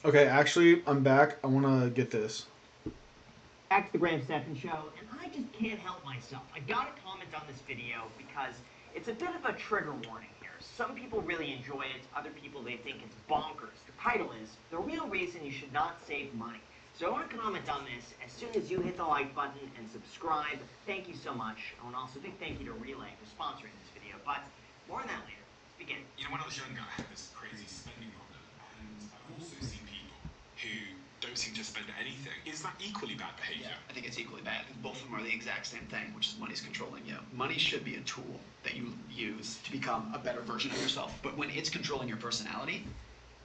Okay, actually, I'm back. I want to get this. Back to the Stephan show, and I just can't help myself. I gotta comment on this video because it's a bit of a trigger warning here. Some people really enjoy it, other people they think it's bonkers. The title is The Real Reason You Should Not Save Money. So I want to comment on this as soon as you hit the like button and subscribe. Thank you so much. I want to also big thank you to Relay for sponsoring this video, but more on that later. Let's begin. You know, when I was younger, I had this crazy spending problem, and I've also seen people who don't seem to spend anything. Is that equally bad behavior? Yeah, I think it's equally bad. Both of them are the exact same thing, which is money's controlling you. Money should be a tool that you use to become a better version of yourself. But when it's controlling your personality,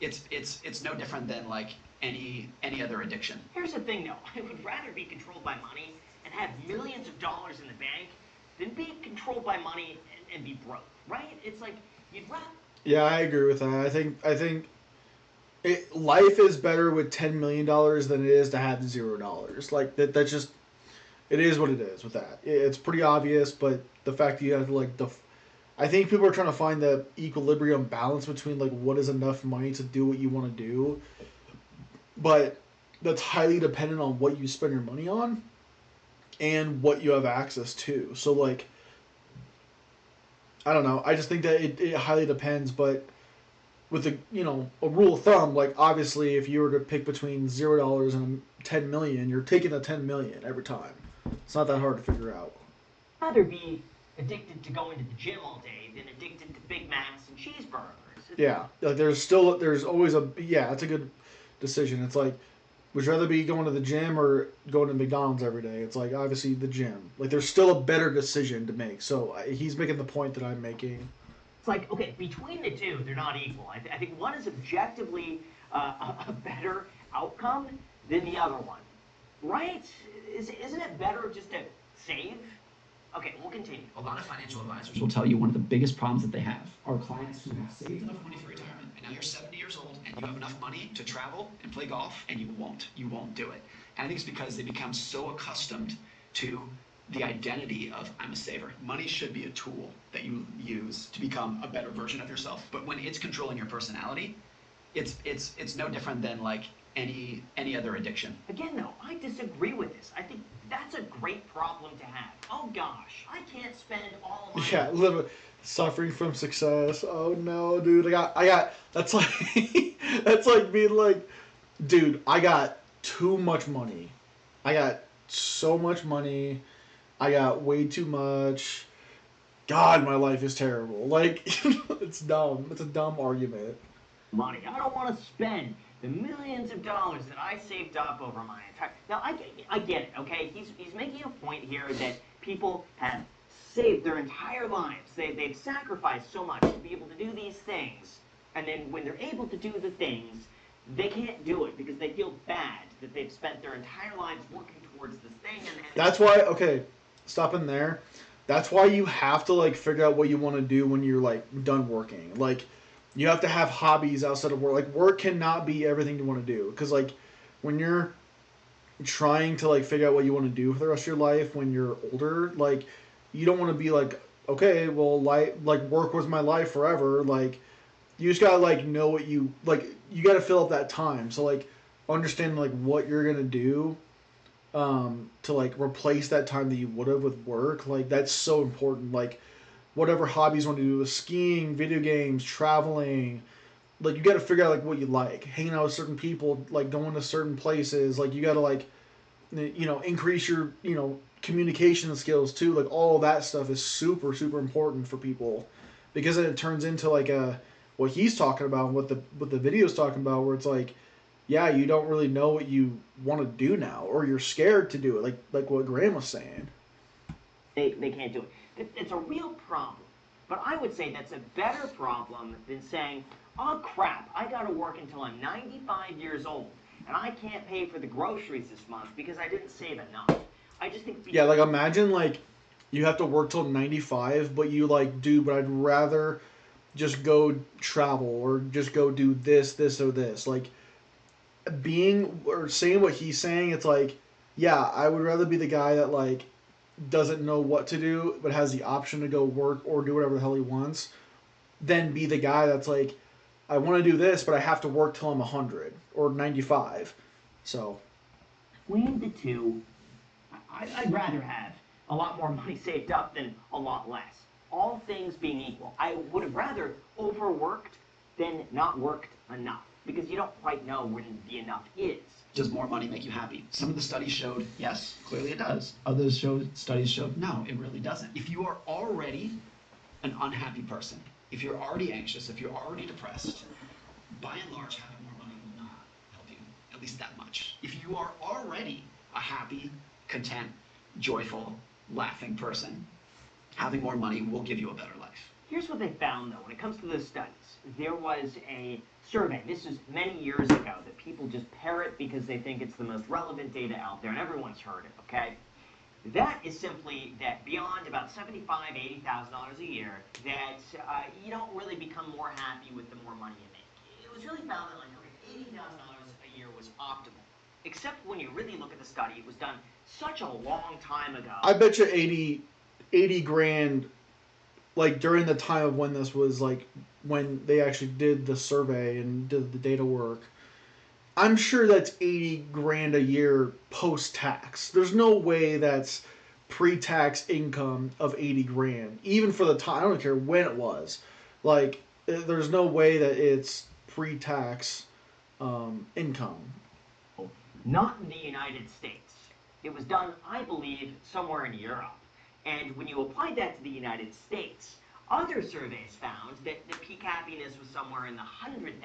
it's no different than like any other addiction. Here's the thing though, I would rather be controlled by money and have millions of dollars in the bank than be controlled by money and be broke, right? It's like, you'd rather... Yeah, I agree with that. I think life is better with $10 million than it is to have $0. Like that's just it is what it is with that. It's pretty obvious, but the fact that you have like I think people are trying to find the equilibrium balance between like what is enough money to do what you want to do, but that's highly dependent on what you spend your money on and what you have access to. So like I don't know. I just think that it highly depends, but with a rule of thumb, like obviously if you were to pick between $0 and 10 million, you're taking the 10 million every time. It's not that hard to figure out. rather be addicted to going to the gym all day than addicted to Big Macs and cheeseburgers. Yeah, like there's always that's a good decision. It's like, would you rather be going to the gym or going to McDonald's every day? It's like obviously the gym. Like there's still a better decision to make. So he's making the point that I'm making. It's like, okay, between the two, they're not equal. I think one is objectively a better outcome than the other one, right? Isn't it better just to save? Okay, we'll continue. A lot of financial advisors will tell you one of the biggest problems that they have are clients who have saved enough money for retirement, and now you're 70 years old and you have enough money to travel and play golf, and you won't do it. And I think it's because they become so accustomed to the identity of I'm a saver. Money should be a tool that you use to become a better version of yourself. But when it's controlling your personality, it's no different than like any other addiction. Again, though, I disagree with this. I think that's a great problem to have. Oh gosh, I can't spend all of my... Yeah, literally suffering from success. Oh no, dude. I got. That's like that's like being like, dude. I got too much money. I got so much money. I got way too much. God, my life is terrible. Like, it's dumb. It's a dumb argument. money. I don't want to spend the millions of dollars that I saved up over my entire... Now, I get it, okay? He's making a point here that people have saved their entire lives. They've sacrificed so much to be able to do these things. And then when they're able to do the things, they can't do it because they feel bad that they've spent their entire lives working towards this thing. And That's why, okay, stop in there. That's why you have to like figure out what you want to do when you're like done working. Like you have to have hobbies outside of work. Like work cannot be everything you want to do because like when you're trying to like figure out what you want to do for the rest of your life when you're older, like you don't want to be like, okay, well, like work was my life forever. Like you just gotta like know what you like. You gotta fill up that time. So like understanding like what you're gonna do to like replace that time that you would have with work. Like that's so important. Like whatever hobbies you want to do, with skiing, video games, traveling. Like you got to figure out like what you like, hanging out with certain people, like going to certain places. Like you got to like increase your communication skills too. Like all of that stuff is super super important for people because then it turns into like a what he's talking about, what the video's talking about, where it's like, yeah, you don't really know what you want to do now, or you're scared to do it, like what Graham was saying. they can't do it. It's a real problem. But I would say that's a better problem than saying, oh crap, I gotta work until I'm 95 years old and I can't pay for the groceries this month because I didn't save enough. I just think... Yeah, like imagine like you have to work till 95, but you like, dude, but I'd rather just go travel or just go do this, or this. Like being or saying what he's saying, it's like, yeah, I would rather be the guy that like doesn't know what to do but has the option to go work or do whatever the hell he wants than be the guy that's like, I want to do this but I have to work till I'm 100. or 95. So Between the two, I'd rather have a lot more money saved up than a lot less. All things being equal, I would have rather overworked than not worked enough because you don't quite know when the enough is. Does more money make you happy? Some of the studies showed yes, clearly it does. Studies showed no, it really doesn't. If you are already an unhappy person, if you're already anxious, if you're already depressed, by and large, having more money will not help you, at least that much. If you are already a happy, content, joyful, laughing person, having more money will give you a better life. Here's what they found though when it comes to the studies. There was a survey, this was many years ago, that people just parrot because they think it's the most relevant data out there and everyone's heard it, okay? That is simply that beyond about $75,000, $80,000 a year, that you don't really become more happy with the more money you make. It was really found that like $80,000 a year was optimal. Except when you really look at the study, it was done such a long time ago. I bet you 80 grand, like during the time of when this was like when they actually did the survey and did the data work. I'm sure that's 80 grand a year post tax. There's no way that's pre tax income of 80 grand, even for the time. I don't care when it was. Like, there's no way that it's pre tax income. Not in the United States. It was done, I believe, somewhere in Europe. And when you applied that to the United States, other surveys found that the peak happiness was somewhere in the $100,000 range,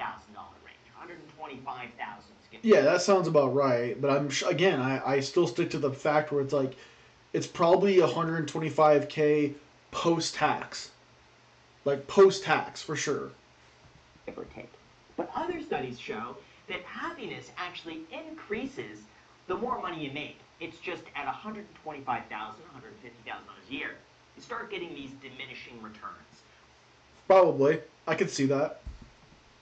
125,000. Yeah, that sounds about right. But again, I still stick to the fact where it's like, it's probably 125K post tax. Like post tax for sure. Give or take. But other studies show that happiness actually increases the more money you make. It's just at $125,000, $150,000 a year, you start getting these diminishing returns. Probably. I could see that.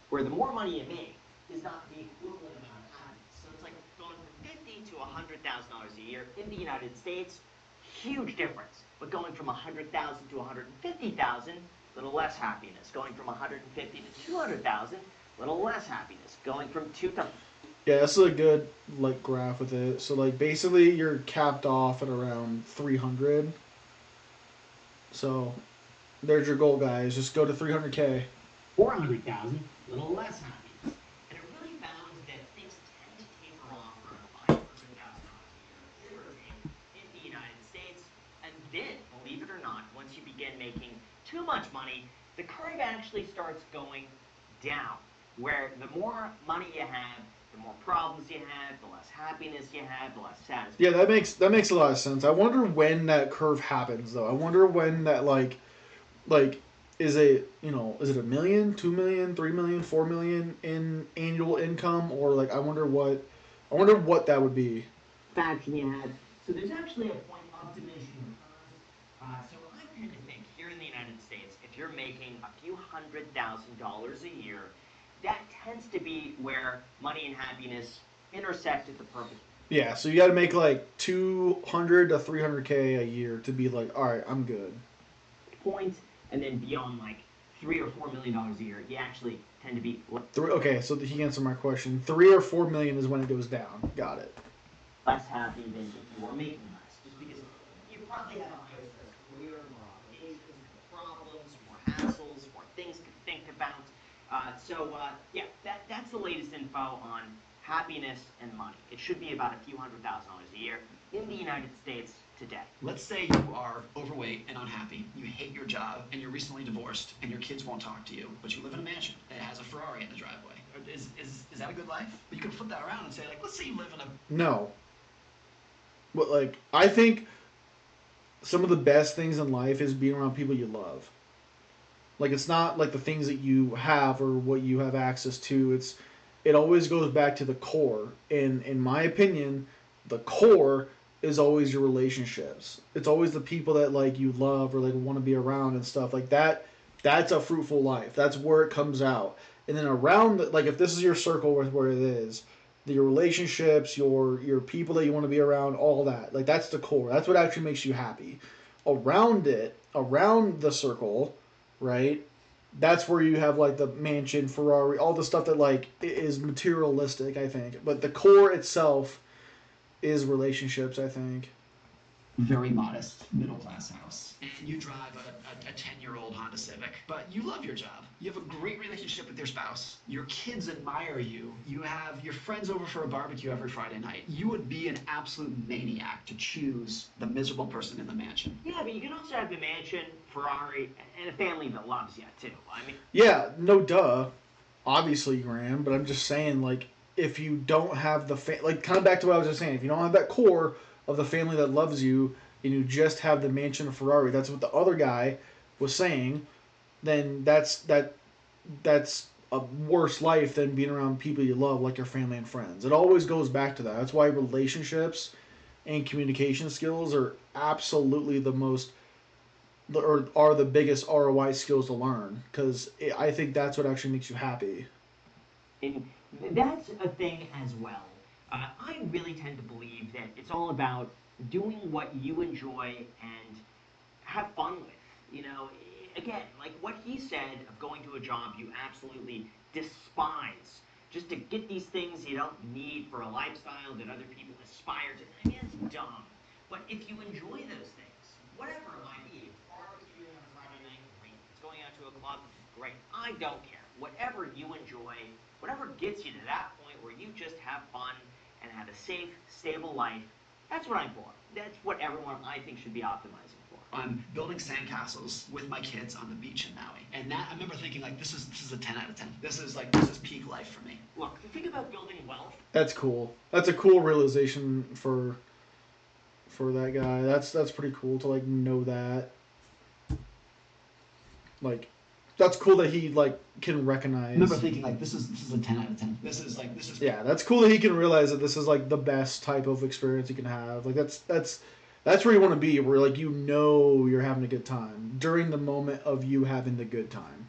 Where the more money you make is not the equivalent amount of happiness. So it's like going from $50,000 to $100,000 a year in the United States, huge difference. But going from $100,000 to $150,000, little less happiness. Going from $150,000 to $200,000, little less happiness. Going from two to Yeah, this is a good like graph with it. So like basically you're capped off at around 300. So there's your goal, guys. Just go to 300K. 400,000, little less happiness. And it really found that things tend to taper off around $500,000 a year, in the United States. And then, believe it or not, once you begin making too much money, the curve actually starts going down. Where the more money you have, the more problems you have, the less happiness you have, the less satisfaction. Yeah, that makes a lot of sense. I wonder when that curve happens though. I wonder when that like is it a million, 2 million, 3 million, 4 million in annual income, or like I wonder what that would be. Faction you had. So there's actually a point of diminishing returns. So I tend to think here in the United States, if you're making a few $100,000 a year, that tends to be where money and happiness intersect at the perfect Yeah, so you got to make like 200 to 300K a year to be like, all right, I'm good. point, and then beyond like $3 or $4 million a year, you actually tend to be Okay, so he answered my question. 3 or 4 million is when it goes down. Got it. less happy than if you were making less, just because you probably have a higher stress career, more obligations, more problems, more hassles, more things to think about. Yeah, that's the latest info on happiness and money. It should be about a few $100,000 a year in the United States today. Let's say you are overweight and unhappy, you hate your job, and you're recently divorced, and your kids won't talk to you, but you live in a mansion that has a Ferrari in the driveway. Is that a good life? But you could flip that around and say, like, let's say you live in a... No. But like, I think some of the best things in life is being around people you love. Like, it's not like the things that you have or what you have access to. It always goes back to the core. And in my opinion, the core is always your relationships. It's always the people that like you love or like want to be around and stuff like that. That's a fruitful life. That's where it comes out. And then around like if this is your circle where it is, your relationships, your people that you want to be around, all that. Like that's the core. That's what actually makes you happy. Around it, around the circle, right? that's where you have like the mansion, Ferrari, all the stuff that like is materialistic, I think. But the core itself is relationships, I think. Very modest middle class house, and you drive a 10-year-old Honda Civic, but you love your job. You have a great relationship with your spouse. Your kids admire you. You have your friends over for a barbecue every Friday night. You would be an absolute maniac to choose the miserable person in the mansion. Yeah, but you can also have the mansion, Ferrari, and a family that loves you too. I mean, Yeah, no duh. Obviously, Graham, but I'm just saying, like, if you don't have like, kind of back to what I was just saying, if you don't have that core of the family that loves you, and you just have the mansion or Ferrari, that's what the other guy was saying, then that's a worse life than being around people you love, like your family and friends. It always goes back to that. That's why relationships and communication skills are absolutely the most or are the biggest ROI skills to learn because I think that's what actually makes you happy. and that's a thing as well. I really tend to believe that it's all about doing what you enjoy and have fun with. You know, again, like what he said of going to a job you absolutely despise just to get these things you don't need for a lifestyle that other people aspire to. I mean, it's dumb. But if you enjoy those things, whatever it might be, it's barbecuing on a Friday night, great. It's going out to a club, great. I don't care. Whatever you enjoy, whatever gets you to that point where you just have fun and have a safe, stable life, that's what I'm for. That's what everyone I think should be optimizing for. I'm building sandcastles with my kids on the beach in Maui, and that I remember thinking like this is a 10 out of 10. This is peak life for me. Look, the thing about building wealth. That's cool. That's a cool realization for that guy. That's pretty cool to like know that. Like, that's cool that he like can recognize. I remember thinking like this is a 10 out of 10. This is Yeah, that's cool that he can realize that this is like the best type of experience you can have. Like that's where you want to be, where like you know you're having a good time during the moment of you having the good time.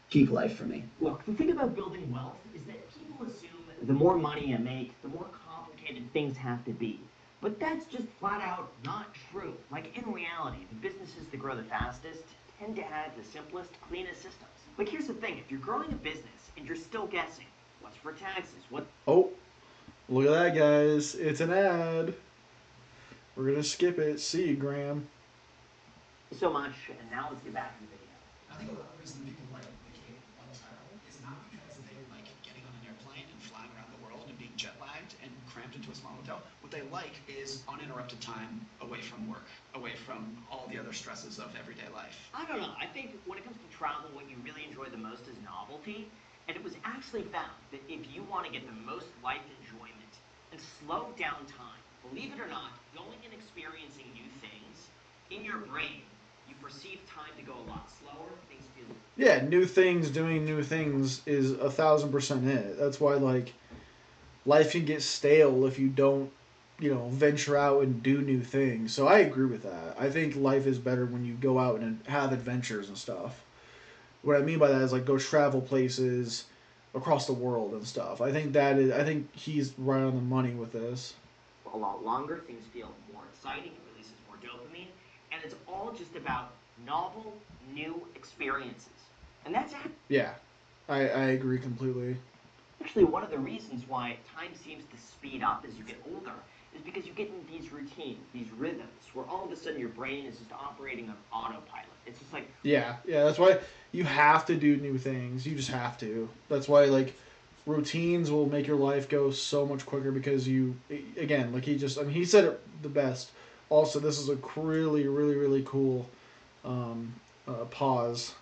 peak life for me. Look, the thing about building wealth is that people assume the more money you make, the more complicated things have to be. But that's just flat out not true. Like in reality, the businesses that grow the fastest tend to have the simplest, cleanest systems. Like here's the thing, if you're growing a business and you're still guessing, what's for taxes, what Oh, look at that, guys! It's an ad. We're gonna skip it. See you, Graham. so much, and now let's get back to the video. I think a lot of the reason people like travel is not because they like getting on an airplane and flying around the world and being jet lagged and cramped into a small hotel. What they like is uninterrupted time away from work, away from all the other stresses of everyday life. I don't know. I think when it comes to travel, what you really enjoy the most is novelty. And it was actually found that if you want to get the most life enjoyment and slow down time, believe it or not, going and experiencing new things in your brain, you perceive time to go a lot slower. Things feel. Yeah, new things, doing new things is 1,000% it. That's why like life can get stale if you don't, venture out and do new things. So I agree with that. I think life is better when you go out and have adventures and stuff. What I mean by that is like go travel places across the world and stuff. I think he's right on the money with this. A lot longer, things feel more exciting, it releases more dopamine, and it's all just about novel, new experiences. And that's Yeah, I agree completely. actually one of the reasons why time seems to speed up as you get older is because you get in these routines, these rhythms, where all of a sudden your brain is just operating on autopilot. It's just like, Yeah. That's why you have to do new things. You just have to. That's why like routines will make your life go so much quicker because you again like he said it the best. Also, this is a really cool pause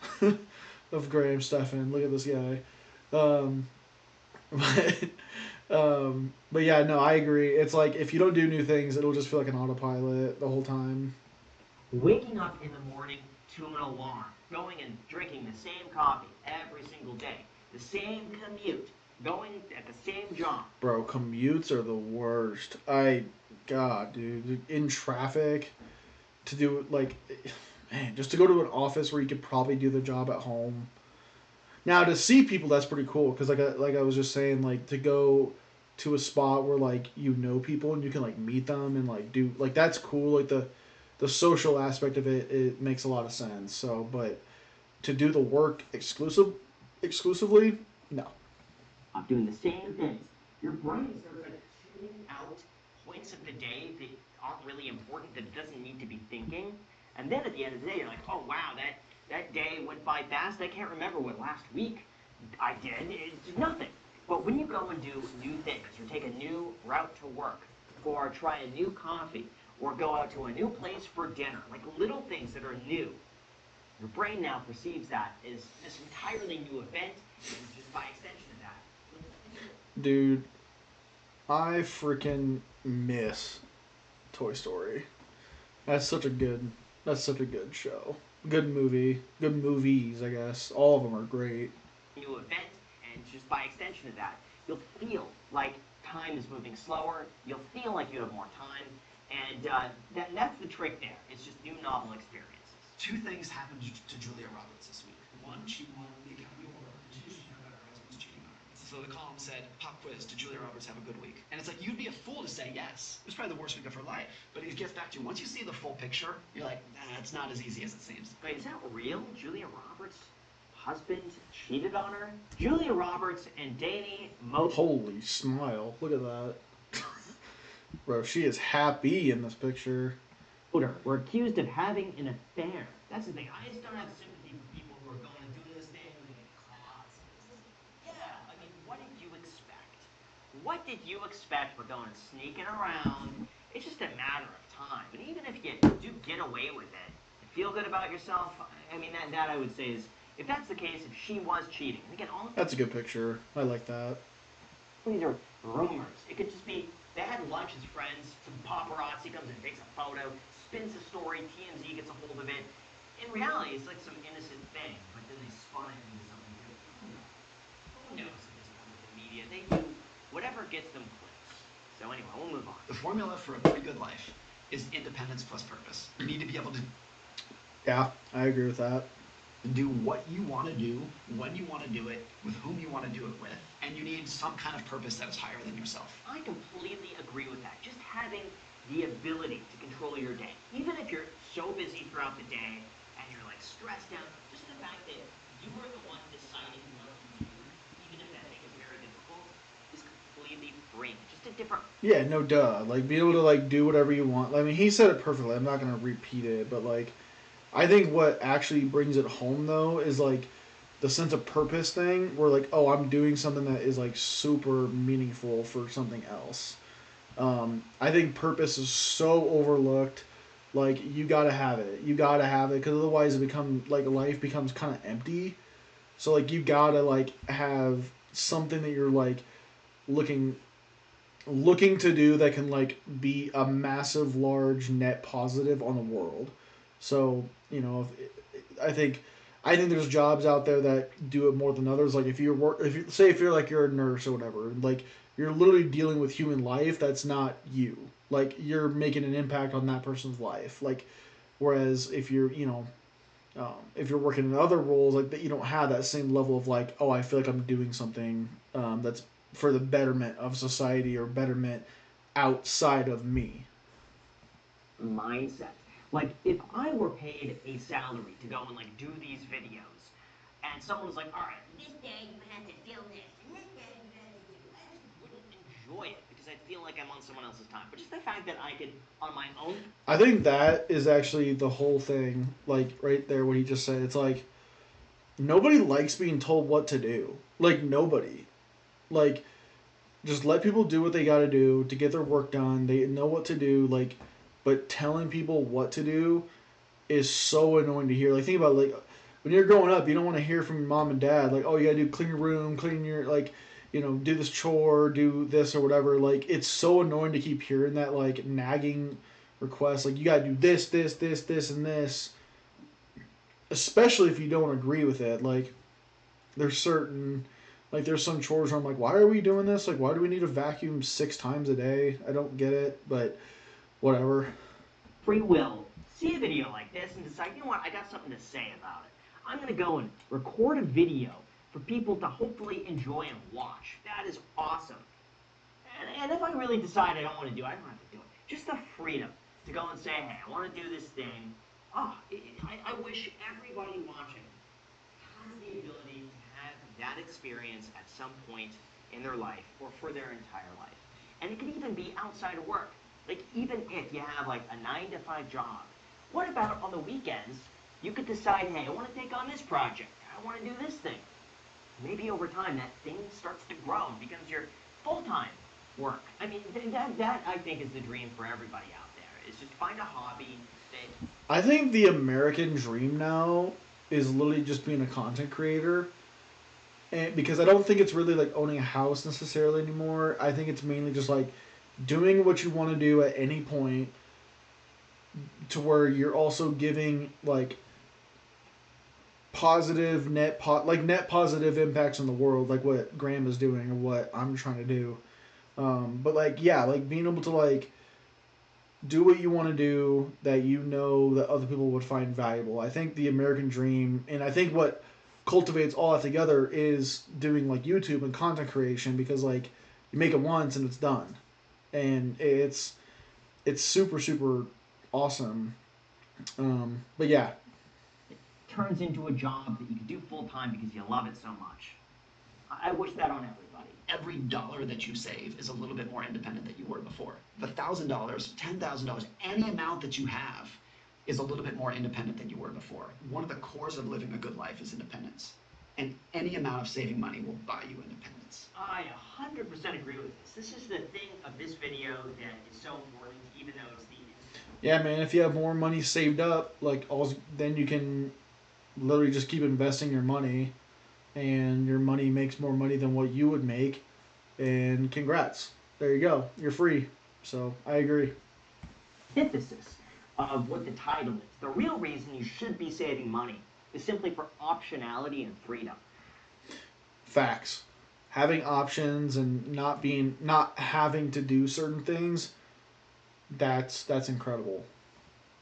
of Graham Stephan. Look at this guy. Um, but yeah, no, I agree. It's like if you don't do new things, it'll just feel like an autopilot the whole time. waking up in the morning to an alarm, going and drinking the same coffee every single day, the same commute, going at the same job. Bro, commutes are the worst. God, dude, in traffic to do like, man, just to go to an office where you could probably do the job at home. Now to see people, that's pretty cool because like I was just saying, like to go to a spot where like people and you can like meet them and like do like that's cool. Like the social aspect of it makes a lot of sense. So, but to do the work exclusively, no. Doing the same things. Your brain starts like tuning out points of the day that aren't really important, that it doesn't need to be thinking. And then at the end of the day, you're like, oh wow, that day went by fast. I can't remember what last week I did. It's nothing. But when you go and do new things, or take a new route to work, or try a new coffee, or go out to a new place for dinner, like little things that are new, your brain now perceives that as this entirely new event, and just by extension of that, you'll feel it. Dude, I freaking miss Toy Story. That's such a good. That's such a good show. Good movie. Good movies, I guess. All of them are great. New event, and just by extension of that, you'll feel like time is moving slower. You'll feel like you have more time, and that's the trick there. It's just new novel experiences. Two things happened to Julia Roberts this week. One, she won the Academy Award, and two, she found out her husband's cheating on her. So the column said, "Pop quiz, did Julia Roberts have a good week?" And it's like, you'd be a fool to say yes. It was probably the worst week of her life. But it gets back to, once you see the full picture, you're like, nah, it's not as easy as it seems. Wait, is that real? Julia Roberts' husband cheated on her? Julia Roberts and Danny Mo. Holy smile. Look at that. Bro, she is happy in this picture. Were accused of having an affair. That's the thing. I just don't have sympathy for people who are going to do this thing and they get caught. Yeah, I mean, what did you expect? What did you expect? We're going sneaking around. It's just a matter of time. And even if you do get away with it, and feel good about yourself. I mean, that I would say is, if that's the case, if she was cheating, and again, all That's a good picture. I like that. these are rumors. It could just be they had lunch as friends. Some paparazzi comes and takes a photo, spins a story. TMZ gets a hold of it. In reality, it's like some innocent thing, but then they spun it into something good. Who knows at this point with the media? They do whatever gets them clicks. So anyway, we'll move on. The formula for a pretty good life is independence plus purpose. You need to be able to Yeah, I agree with that. do what you want to do, when you want to do it, with whom you want to do it with, and you need some kind of purpose that is higher than yourself. I completely agree with that. Just having the ability to control your day, even if you're so busy throughout the day and you're like stressed out, just the fact that you are the one deciding what to do, even if that thing is very difficult, is completely freeing. Just a different. Yeah, no duh. Like, be able to, like, do whatever you want. I mean, he said it perfectly. I'm not going to repeat it, but, like, I think what actually brings it home, though, is, like, the sense of purpose thing where, like, oh, I'm doing something that is, like, super meaningful for something else. I think purpose is so overlooked. Like, you gotta have it. You gotta have it, because otherwise it becomes, like, life becomes kind of empty. So, like, you gotta, like, have something that you're, like, looking looking to do that can like be a massive large net positive on the world. So I think there's jobs out there that do it more than others. Like if you say if you're like you're a nurse or whatever, like you're literally dealing with human life. That's not you. Like you're making an impact on that person's life. Like whereas if you're working in other roles like that, you don't have that same level of like, oh, I feel like I'm doing something that's for the betterment of society or betterment outside of me. Mindset. Like if I were paid a salary to go and like do these videos, and someone was like, "All right, this day you have to film this, and this day you have to do," I just wouldn't enjoy it because I'd feel like I'm on someone else's time. But just the fact that I could, on my own. I think that is actually the whole thing. Like right there, what he just said. It's like nobody likes being told what to do. Like nobody. Like just let people do what they got to do to get their work done. They know what to do. Like, but telling people what to do is so annoying to hear. Like, think about it, like when you're growing up, you don't want to hear from your mom and dad like, oh, you gotta do clean your room, clean your like, do this chore, do this or whatever. Like, it's so annoying to keep hearing that like nagging request. Like, you gotta do this, and this. Especially if you don't agree with it. Like, there's certain there's some chores where I'm like, why are we doing this? Like, why do we need to vacuum 6 times a day? I don't get it, but whatever. Free will, see a video like this and decide, you know what, I got something to say about it. I'm going to go and record a video for people to hopefully enjoy and watch. That is awesome. And if I really decide I don't want to do it, I don't have to do it. Just the freedom to go and say, hey, I want to do this thing. I wish everybody watching has the ability to have that experience at some point in their life or for their entire life. And it could even be outside of work. Like even if you have like a 9 to 5 job, what about on the weekends? You could decide, hey, I want to take on this project. I want to do this thing. Maybe over time that thing starts to grow and becomes your full-time work. I mean, that I think is the dream for everybody out there. Is just find a hobby that I think the American dream now is literally just being a content creator. And because I don't think it's really like owning a house necessarily anymore. I think it's mainly just like doing what you want to do at any point to where you're also giving like positive net positive impacts on the world, like what Graham is doing or what I'm trying to do. But like yeah, like being able to like do what you want to do that you know that other people would find valuable. I think the American dream, and I think what cultivates all that together is doing like YouTube and content creation because like you make it once and it's done, and it's super super awesome. But yeah, turns into a job that you can do full time because you love it so much. I wish that on everybody. Every dollar that you save is a little bit more independent than you were before. The $1,000, $10,000, any amount that you have is a little bit more independent than you were before. One of the cores of living a good life is independence. And any amount of saving money will buy you independence. I 100% agree with this. This is the thing of this video that is so important, even though it's the yeah, man. If you have more money saved up, like all, then you can literally just keep investing your money, and your money makes more money than what you would make. And congrats, there you go. You're free. So I agree. antithesis of what the title is. The real reason you should be saving money is simply for optionality and freedom. Facts. Having options and not having to do certain things, that's incredible.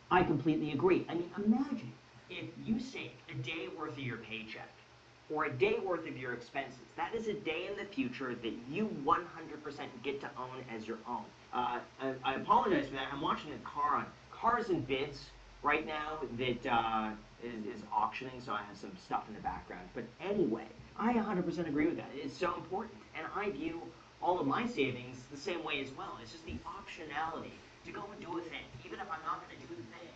I completely agree. I mean, imagine if you saved a day worth of your paycheck or a day worth of your expenses. That is a day in the future that you 100% get to own as your own. I apologize for that. I'm watching a car on Cars and Bids right now that is auctioning, so I have some stuff in the background. But anyway, I 100% agree with that. It's so important. And I view all of my savings the same way as well. It's just the optionality to go and do a thing, even if I'm not going to do the thing.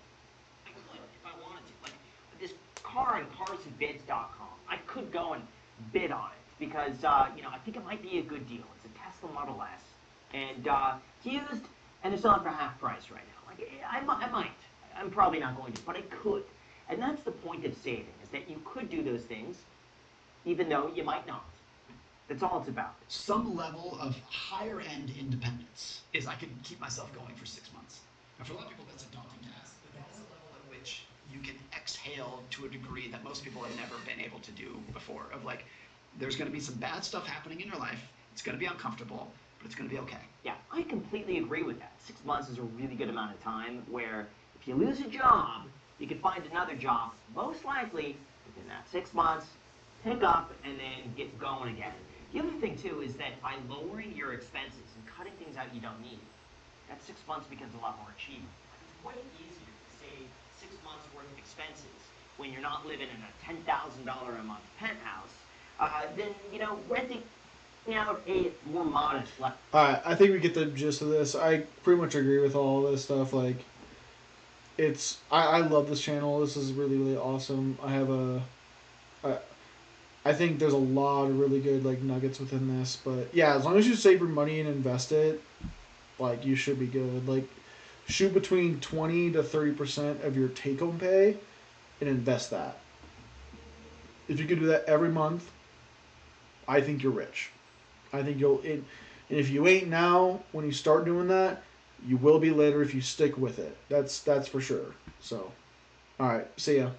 I could if I wanted to. Like this car on carsandbids.com. I could go and bid on it because I think it might be a good deal. It's a Tesla Model S, and it's used, and they're selling for half price right now. Like I might. I'm probably not going to, but I could. And that's the point of saving, is that you could do those things, even though you might not. That's all it's about. Some level of higher end independence is I can keep myself going for 6 months. Now, for a lot of people, that's a daunting task, but that is a level at which you can exhale to a degree that most people have never been able to do before. Of like, there's going to be some bad stuff happening in your life. It's going to be uncomfortable, but it's going to be okay. Yeah, I completely agree with that. 6 months is a really good amount of time where if you lose a job, you can find another job, most likely within that 6 months, pick up and then get going again. The other thing too is that by lowering your expenses and cutting things out you don't need, that 6 months becomes a lot more achievable. It's way easier to save 6 months worth of expenses when you're not living in a $10,000 a month penthouse than renting out a more modest life. All right, I think we get the gist of this. I pretty much agree with all this stuff. Like, I love this channel. This is really really awesome. I, I think there's a lot of really good like nuggets within this. But yeah, as long as you save your money and invest it, like you should be good. Like, shoot between 20 to 30% of your take home pay and invest that. If you could do that every month, I think you're rich. I think and if you ain't now, when you start doing that, you will be later if you stick with it. That's for sure. So, all right, see ya.